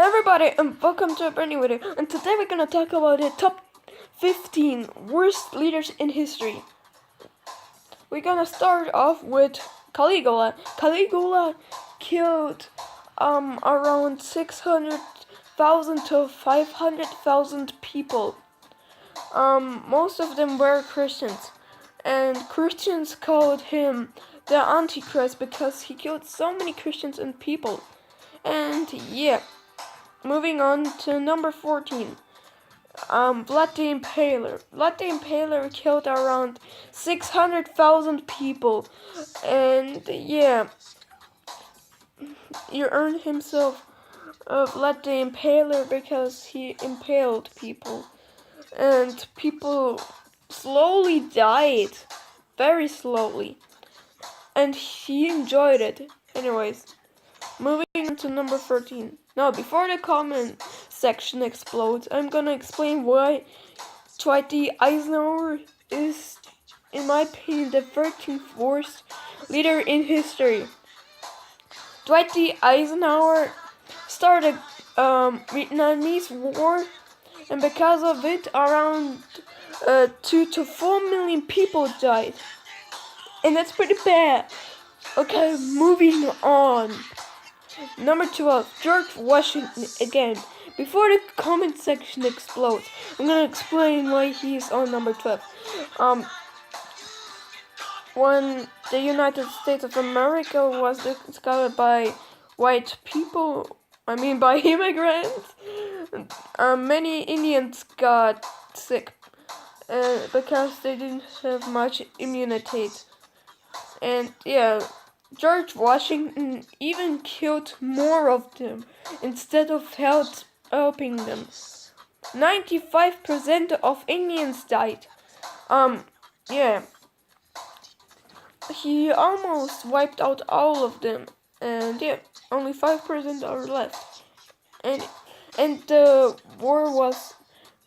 everybody, and welcome to a brand new video. And today we're gonna talk about the top 15 worst leaders in history. We're gonna start off with Caligula. Caligula killed around 600,000 to 500,000 people. Most of them were Christians, and Christians called him the Antichrist because he killed so many Christians and people. And yeah. Moving on to number 14, Vlad the Impaler. Vlad the Impaler killed around 600,000 people, and yeah, he earned himself Vlad the Impaler because he impaled people, and people slowly died, very slowly, and he enjoyed it. Anyways, moving on to number 13. Now, before the comment section explodes, I'm gonna explain why Dwight D. Eisenhower is, in my opinion, the 13th worst leader in history. Dwight D. Eisenhower started Vietnamese War, and because of it, around 2 to 4 million people died. And that's pretty bad. Okay, moving on. Number 12, George Washington again. Before the comment section explodes, I'm gonna explain why he's on number 12. When the United States of America was discovered by white people, by immigrants, many Indians got sick because they didn't have much immunity. And yeah, George Washington even killed more of them instead of helping them. 95% of Indians died. Yeah. He almost wiped out all of them, and yeah, only 5% are left. And the war was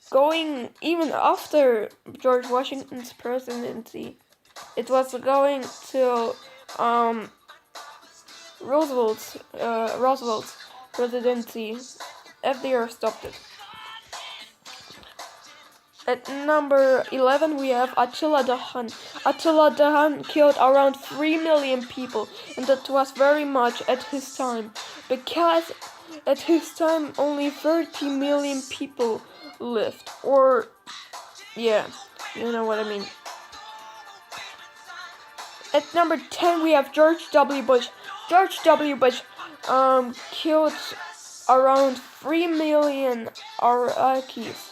going even after George Washington's presidency. It was going till Roosevelt's presidency. FDR stopped it. At number 11 we have Attila the Hun. Attila the Hun killed around 3 million people, and that was very much at his time, because at his time only 30 million people lived. Or yeah, you know what I mean. At number 10 we have George W. Bush. George W. Bush killed around 3 million Iraqis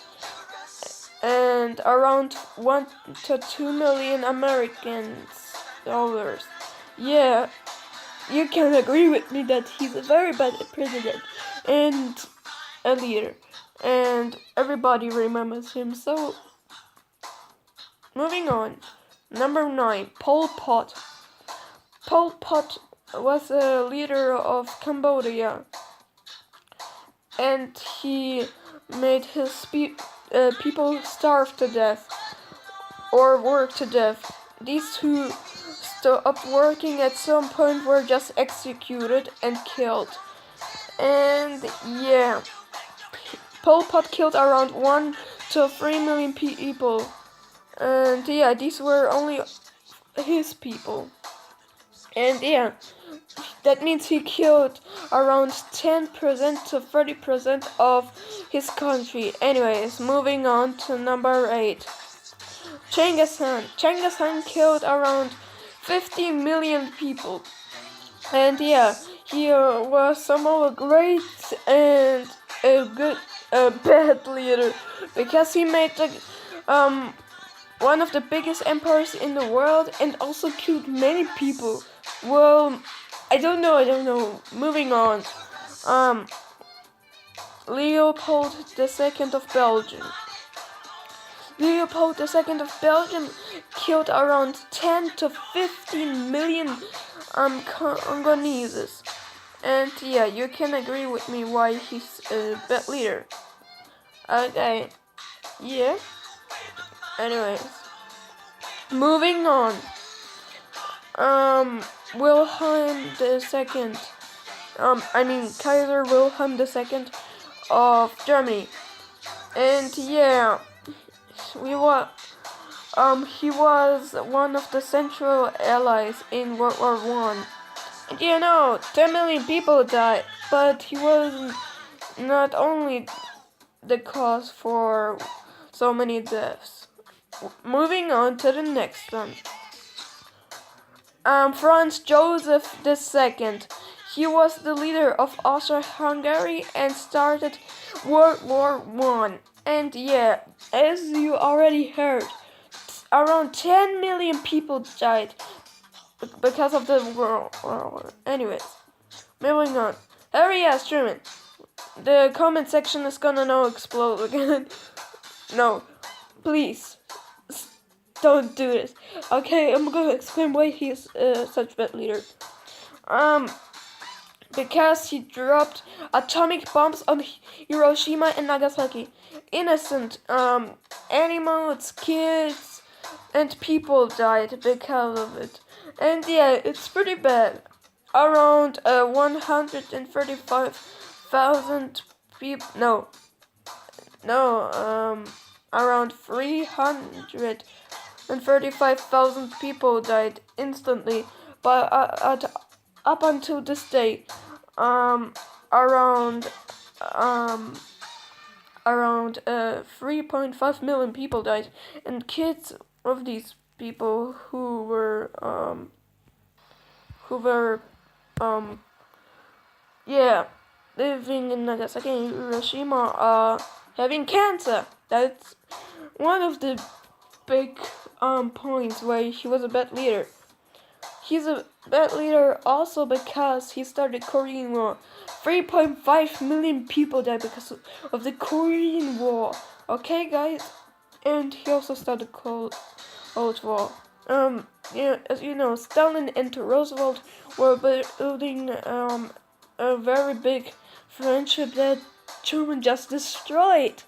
and around 1 to 2 million Americans dollars. Yeah, you can agree with me that he's a very bad president and a leader, and everybody remembers him. So, moving on. Number 9, Pol Pot. Pol Pot was a leader of Cambodia, and he made his people starve to death or work to death. These who stopped working at some point were just executed and killed. And yeah, Pol Pot killed around 1 to 3 million people. And yeah, these were only his people. And yeah, that means he killed around 10% to 30% of his country. Anyways, moving on to number 8. Genghis Khan. Genghis Khan killed around 50 million people. And yeah, he was somehow a great and a bad leader, because he made the one of the biggest empires in the world and also killed many people. Well, I don't know. Moving on. Leopold II of Belgium. Leopold II of Belgium killed around 10 to 15 million Congolese. And yeah, you can agree with me why he's a bad leader. Okay. Yeah. Anyways, moving on. Wilhelm II. Kaiser Wilhelm II of Germany. And yeah, he was one of the Central Allies in World War One. And 10 million people died, but he was not only the cause for so many deaths. Moving on to the next one. Franz Joseph II. He was the leader of Austria-Hungary and started World War One. And yeah, as you already heard, around 10 million people died because of the World War. Anyways, moving on. Harry S. Truman. The comment section is gonna now explode again. No, please, don't do this. Okay, I'm gonna explain why he's such a bad leader. Because he dropped atomic bombs on Hiroshima and Nagasaki. Innocent animals, kids, and people died because of it. And yeah, it's pretty bad. Around 135,000 people. Around 335,000 people died instantly. But up until this day, around 3.5 million people died, and kids of these people who were living in Nagasaki and Hiroshima are having cancer. That's one of the big points why he was a bad leader. He's a bad leader also because he started Korean War. 3.5 million people died because of the Korean War. Okay, guys? And he also started Cold War. As you know, Stalin and Roosevelt were building a very big friendship that Truman just destroyed.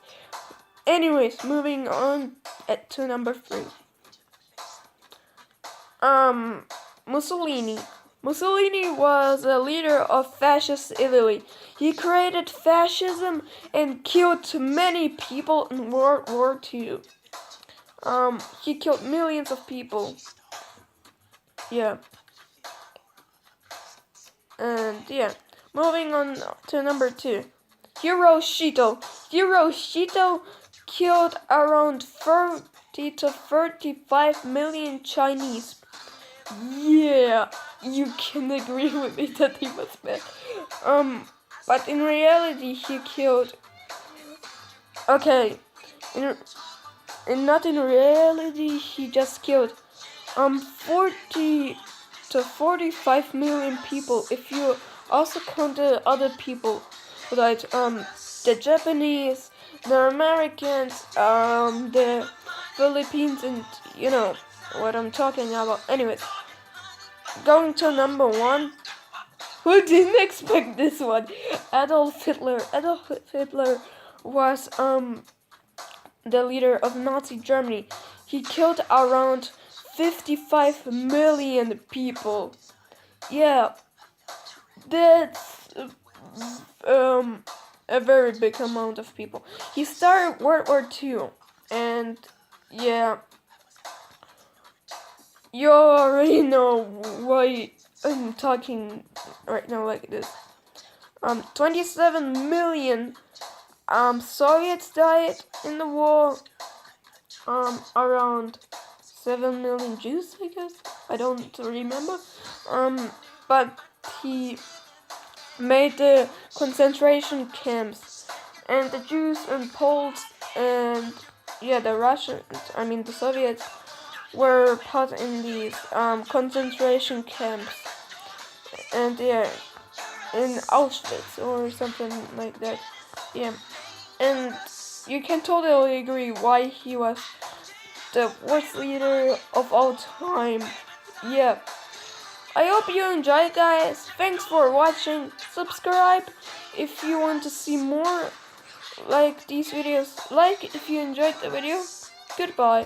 Anyways, moving on to number 3. Mussolini. Mussolini was a leader of fascist Italy. He created fascism and killed many people in World War II. He killed millions of people. Yeah. And yeah, moving on to number 2. Hirohito. Hirohito killed around 30 to 35 million Chinese. Yeah, you can agree with me that he was bad. But in reality, he killed. Okay, not in reality, he just killed 40 to 45 million people. If you also count the other people, like the Japanese, the Americans, the Philippines, and you know what I'm talking about. Anyways, going to number 1. Who didn't expect this one? Adolf Hitler. Adolf Hitler was the leader of Nazi Germany. He killed around 55 million people. Yeah, that's a very big amount of people. He started World War II, and yeah, you already know why I'm talking right now like this. 27 million Soviets died in the war. Around 7 million Jews, I guess. I don't remember. But he made the concentration camps, and the Jews and Poles and the Russians, the Soviets, were put in these concentration camps, and in Auschwitz or something like that. Yeah, and you can totally agree why he was the worst leader of all time. Yeah. I hope you enjoyed, guys. Thanks for watching. Subscribe if you want to see more like these videos. Like if you enjoyed the video. Goodbye.